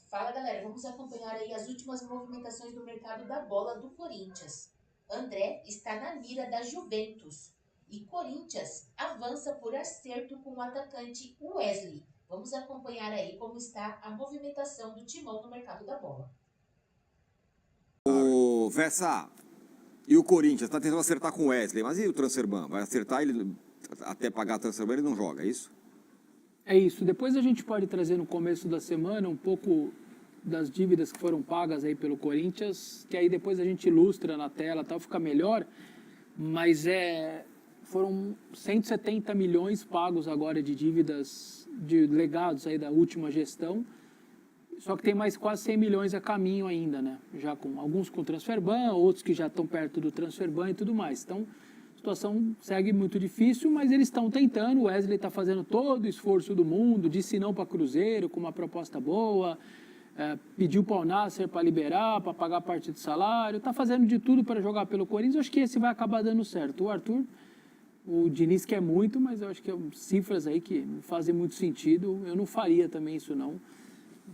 Fala galera, vamos acompanhar aí as últimas movimentações do mercado da bola do Corinthians. André está na mira da Juventus e Corinthians avança por acerto com o atacante Wesley. Vamos acompanhar aí como está a movimentação do Timão no mercado da bola. O Vessa, e o Corinthians está tentando acertar com o Wesley, mas e o Transferban? Vai acertar ele até pagar a Transferban, ele não joga, é isso? É isso. Depois a gente pode trazer no começo da semana um pouco das dívidas que foram pagas aí pelo Corinthians, que aí depois a gente ilustra na tela, tal, fica melhor. Mas foram 170 milhões pagos agora de dívidas, de legados aí da última gestão. Só que tem mais quase 100 milhões a caminho ainda, né? Já com alguns com Transferban, outros que já estão perto do Transferban e tudo mais. Então, a situação segue muito difícil, mas eles estão tentando. O Wesley está fazendo todo o esforço do mundo, disse não para Cruzeiro com uma proposta boa, pediu para o Nasser para liberar, para pagar parte do salário, está fazendo de tudo para jogar pelo Corinthians. Eu acho que esse vai acabar dando certo. O Arthur, o Diniz quer muito, mas eu acho que cifras aí que não fazem muito sentido. Eu não faria também isso não.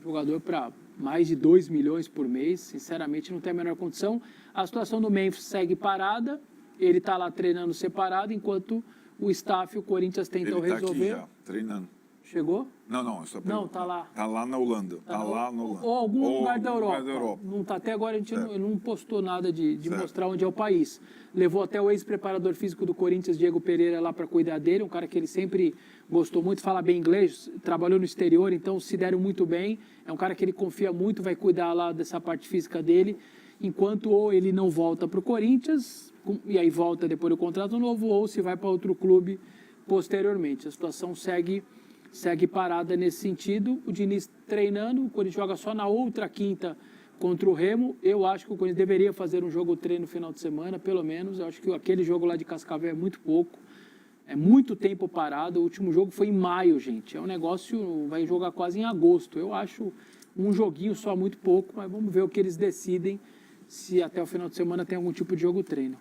Jogador para mais de 2 milhões por mês, sinceramente não tem a menor condição. A situação do Memphis segue parada, ele está lá treinando separado, enquanto o staff e o Corinthians tentam resolver. Ele está aqui já, treinando. Chegou? Não, não, tá lá. Tá lá na Holanda. Tá lá no Holanda. Ou algum lugar da Europa. Lugar da Europa. Não tá, até agora a gente não postou nada de mostrar onde é o país. Levou até o ex-preparador físico do Corinthians, Diego Pereira, lá para cuidar dele, um cara que ele sempre gostou muito, fala bem inglês, trabalhou no exterior, então se deram muito bem. É um cara que ele confia muito, vai cuidar lá dessa parte física dele, enquanto ou ele não volta para o Corinthians, e aí volta depois do contrato novo, ou se vai para outro clube posteriormente. A situação segue parada nesse sentido. O Diniz treinando, o Corinthians joga só na outra quinta contra o Remo. Eu acho que o Corinthians deveria fazer um jogo treino no final de semana, pelo menos. Eu acho que aquele jogo lá de Cascavel é muito pouco. É muito tempo parado. O último jogo foi em maio, gente. É um negócio, vai jogar quase em agosto. Eu acho um joguinho só muito pouco, mas vamos ver o que eles decidem, se até o final de semana tem algum tipo de jogo treino.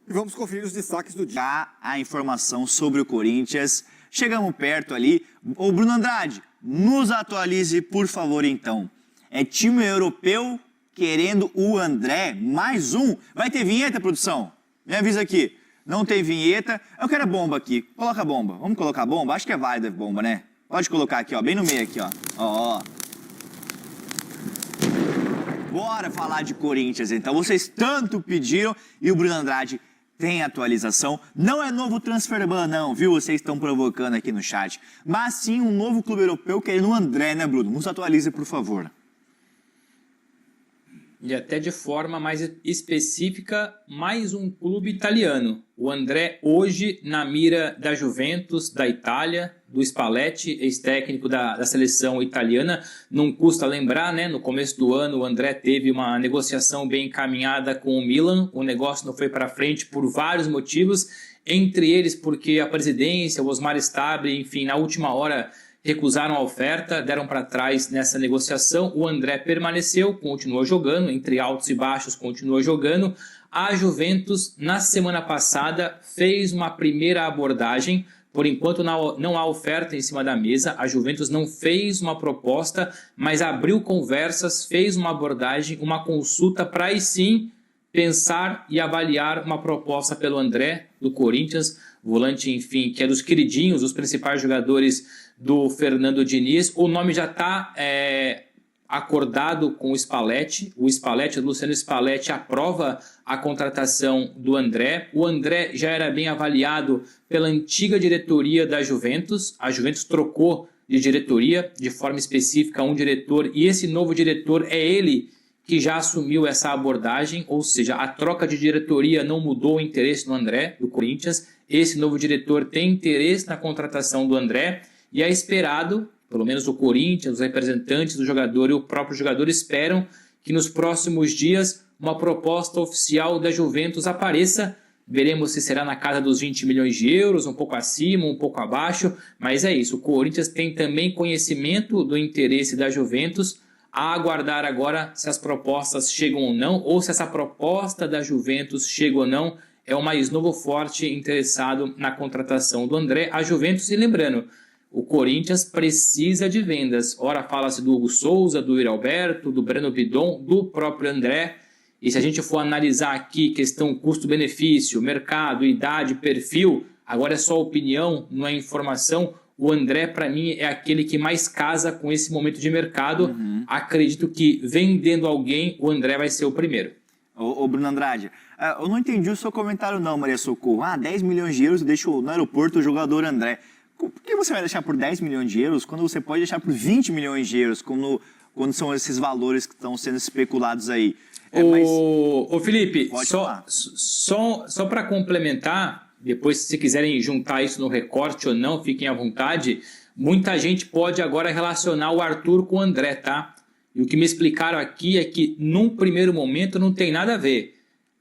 E vamos conferir os destaques do dia. Já a informação sobre o Corinthians. Chegamos perto ali. Ô Bruno Andrade, nos atualize, por favor, então. É time europeu querendo o André, mais um. Vai ter vinheta, produção? Me avisa aqui. Não tem vinheta. Eu quero a bomba aqui. Coloca a bomba. Vamos colocar a bomba? Acho que é válida a bomba, né? Pode colocar aqui, ó, bem no meio aqui, ó. Ó. Bora falar de Corinthians, então. Vocês tanto pediram e o Bruno Andrade tem atualização. Não é novo Transferban, não, viu? Vocês estão provocando aqui no chat. Mas sim um novo clube europeu querendo o André, né, Bruno? Nos atualize, por favor. E até de forma mais específica, mais um clube italiano. O André hoje na mira da Juventus, da Itália, do Spalletti, ex-técnico da seleção italiana. Não custa lembrar, né? No começo do ano o André teve uma negociação bem encaminhada com o Milan. O negócio não foi para frente por vários motivos, entre eles porque a presidência, o Osmar Stabile, enfim, na última hora recusaram a oferta, deram para trás nessa negociação. O André permaneceu, continuou jogando, entre altos e baixos, continuou jogando. A Juventus, na semana passada, fez uma primeira abordagem. Por enquanto não há oferta em cima da mesa. A Juventus não fez uma proposta, mas abriu conversas, fez uma abordagem, uma consulta para aí sim pensar e avaliar uma proposta pelo André, do Corinthians, volante, enfim, que é dos queridinhos, dos principais jogadores do Fernando Diniz. O nome já está acordado com o Spalletti. O Luciano Spalletti, aprova a contratação do André. O André já era bem avaliado pela antiga diretoria da Juventus. A Juventus trocou de diretoria, de forma específica, um diretor, e esse novo diretor é ele que já assumiu essa abordagem, ou seja, a troca de diretoria não mudou o interesse do André, do Corinthians. Esse novo diretor tem interesse na contratação do André, e é esperado, pelo menos o Corinthians, os representantes do jogador e o próprio jogador esperam que nos próximos dias uma proposta oficial da Juventus apareça. Veremos se será na casa dos 20 milhões de euros, um pouco acima, um pouco abaixo, mas é isso. O Corinthians tem também conhecimento do interesse da Juventus, a aguardar agora se as propostas chegam ou não, ou se essa proposta da Juventus chega ou não. É o mais novo forte interessado na contratação do André. A Juventus, e lembrando, o Corinthians precisa de vendas. Ora fala-se do Hugo Souza, do Yuri Alberto, do Breno Bidon, do próprio André. E se a gente for analisar aqui questão custo-benefício, mercado, idade, perfil, agora é só opinião, não é informação. O André, para mim, é aquele que mais casa com esse momento de mercado. Acredito que, vendendo alguém, o André vai ser o primeiro. Ô Bruno Andrade, eu não entendi o seu comentário não, Maria Socorro. 10 milhões de euros, deixa no aeroporto o jogador André. Por que você vai deixar por 10 milhões de euros quando você pode deixar por 20 milhões de euros, quando são esses valores que estão sendo especulados aí? Ô Felipe, só para complementar, depois se quiserem juntar isso no recorte ou não, fiquem à vontade, muita gente pode agora relacionar o Arthur com o André, tá? E o que me explicaram aqui é que num primeiro momento não tem nada a ver.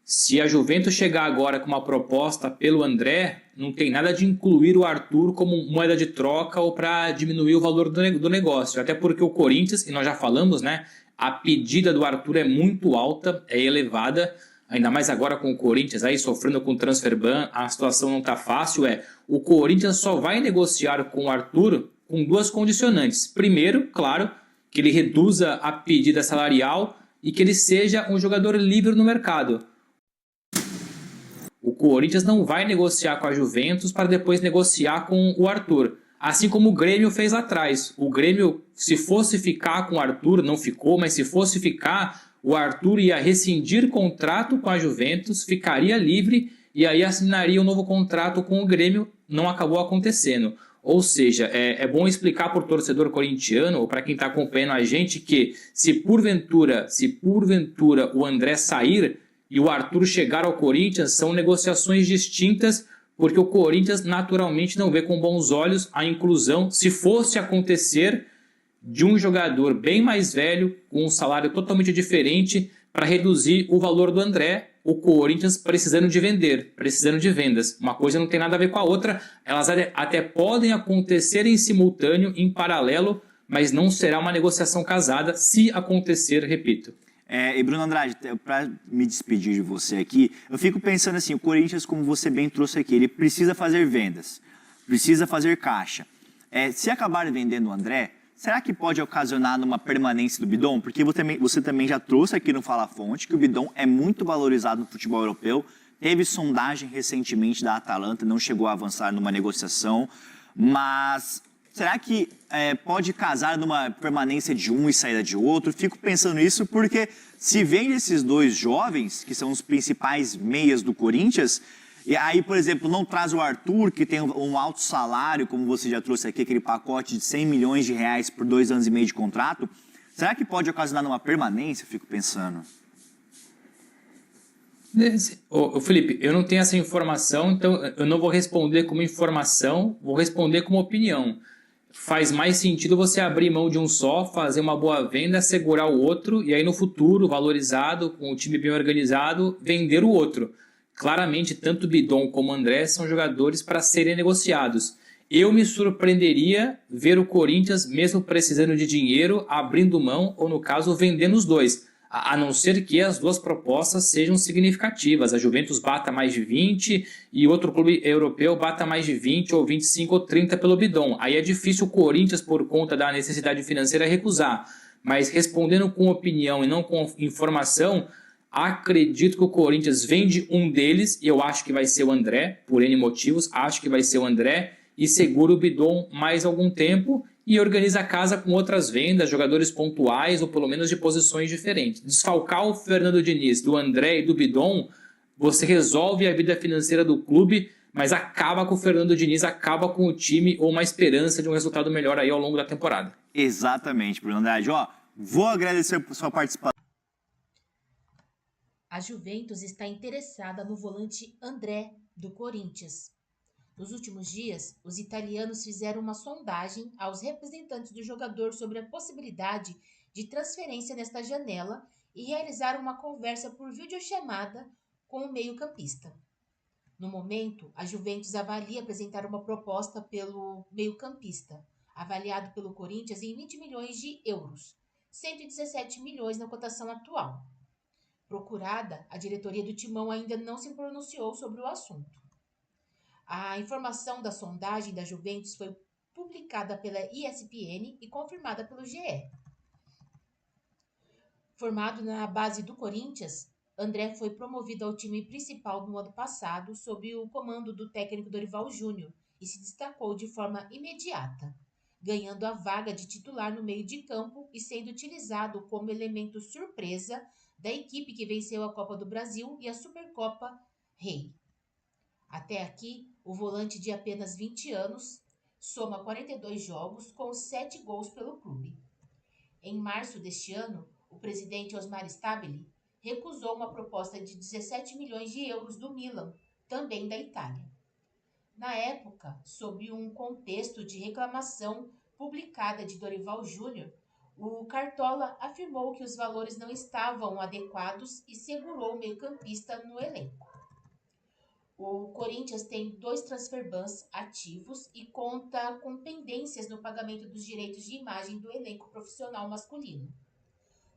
Se a Juventus chegar agora com uma proposta pelo André, não tem nada de incluir o Arthur como moeda de troca ou para diminuir o valor do negócio. Até porque o Corinthians, e nós já falamos, né? A pedida do Arthur é muito alta, é elevada, ainda mais agora com o Corinthians aí sofrendo com o transfer ban, a situação não está fácil. O Corinthians só vai negociar com o Arthur com duas condicionantes. Primeiro, claro, que ele reduza a pedida salarial e que ele seja um jogador livre no mercado. O Corinthians não vai negociar com a Juventus para depois negociar com o Arthur. Assim como o Grêmio fez lá atrás. O Grêmio, se fosse ficar com o Arthur, não ficou, mas se fosse ficar, o Arthur ia rescindir contrato com a Juventus, ficaria livre e aí assinaria um novo contrato com o Grêmio. Não acabou acontecendo. Ou seja, é bom explicar para o torcedor corintiano ou para quem está acompanhando a gente que se porventura o André sair e o Arthur chegar ao Corinthians, são negociações distintas, porque o Corinthians naturalmente não vê com bons olhos a inclusão, se fosse acontecer, de um jogador bem mais velho, com um salário totalmente diferente, para reduzir o valor do André, o Corinthians precisando de vender, precisando de vendas. Uma coisa não tem nada a ver com a outra, elas até podem acontecer em simultâneo, em paralelo, mas não será uma negociação casada, se acontecer, repito. E Bruno Andrade, para me despedir de você aqui, eu fico pensando assim, o Corinthians, como você bem trouxe aqui, ele precisa fazer vendas, precisa fazer caixa. Se acabar vendendo o André, será que pode ocasionar uma permanência do Bidon? Porque você também já trouxe aqui no Fala Fonte que o Bidon é muito valorizado no futebol europeu, teve sondagem recentemente da Atalanta, não chegou a avançar numa negociação, mas será que pode casar numa permanência de um e saída de outro? Fico pensando nisso porque se vende esses dois jovens, que são os principais meias do Corinthians, e aí, por exemplo, não traz o Arthur, que tem um alto salário, como você já trouxe aqui, aquele pacote de 100 milhões de reais por 2 anos e meio de contrato, será que pode ocasionar numa permanência? Fico pensando. Felipe, eu não tenho essa informação, então eu não vou responder como informação, vou responder como opinião. Faz mais sentido você abrir mão de um só, fazer uma boa venda, assegurar o outro e aí no futuro, valorizado, com o time bem organizado, vender o outro. Claramente, tanto Bidon como André são jogadores para serem negociados. Eu me surpreenderia ver o Corinthians, mesmo precisando de dinheiro, abrindo mão ou, no caso, vendendo os dois. A não ser que as duas propostas sejam significativas. A Juventus bata mais de 20 e outro clube europeu bata mais de 20 ou 25 ou 30 pelo Bidon. Aí é difícil o Corinthians, por conta da necessidade financeira, recusar. Mas respondendo com opinião e não com informação, acredito que o Corinthians vende um deles, e eu acho que vai ser o André, por N motivos, acho que vai ser o André, e segura o Bidon mais algum tempo e organiza a casa com outras vendas, jogadores pontuais ou pelo menos de posições diferentes. Desfalcar o Fernando Diniz do André e do Bidon, você resolve a vida financeira do clube, mas acaba com o Fernando Diniz, acaba com o time ou uma esperança de um resultado melhor aí ao longo da temporada. Exatamente, Bruno Andrade. Vou agradecer por sua participação. A Juventus está interessada no volante André, do Corinthians. Nos últimos dias, os italianos fizeram uma sondagem aos representantes do jogador sobre a possibilidade de transferência nesta janela e realizaram uma conversa por videochamada com o meio-campista. No momento, a Juventus avalia apresentar uma proposta pelo meio-campista, avaliado pelo Corinthians em 20 milhões de euros, 117 milhões na cotação atual. Procurada, a diretoria do Timão ainda não se pronunciou sobre o assunto. A informação da sondagem da Juventus foi publicada pela ESPN e confirmada pelo GE. Formado na base do Corinthians, André foi promovido ao time principal no ano passado sob o comando do técnico Dorival Júnior e se destacou de forma imediata, ganhando a vaga de titular no meio de campo e sendo utilizado como elemento surpresa da equipe que venceu a Copa do Brasil e a Supercopa Rei. Até aqui, o volante de apenas 20 anos soma 42 jogos com 7 gols pelo clube. Em março deste ano, o presidente Osmar Stabile recusou uma proposta de 17 milhões de euros do Milan, também da Itália. Na época, sob um contexto de reclamação publicada de Dorival Júnior, o Cartola afirmou que os valores não estavam adequados e segurou o meio-campista no elenco. O Corinthians tem 2 transfer bans ativos e conta com pendências no pagamento dos direitos de imagem do elenco profissional masculino.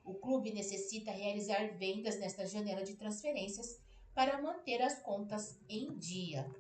O clube necessita realizar vendas nesta janela de transferências para manter as contas em dia.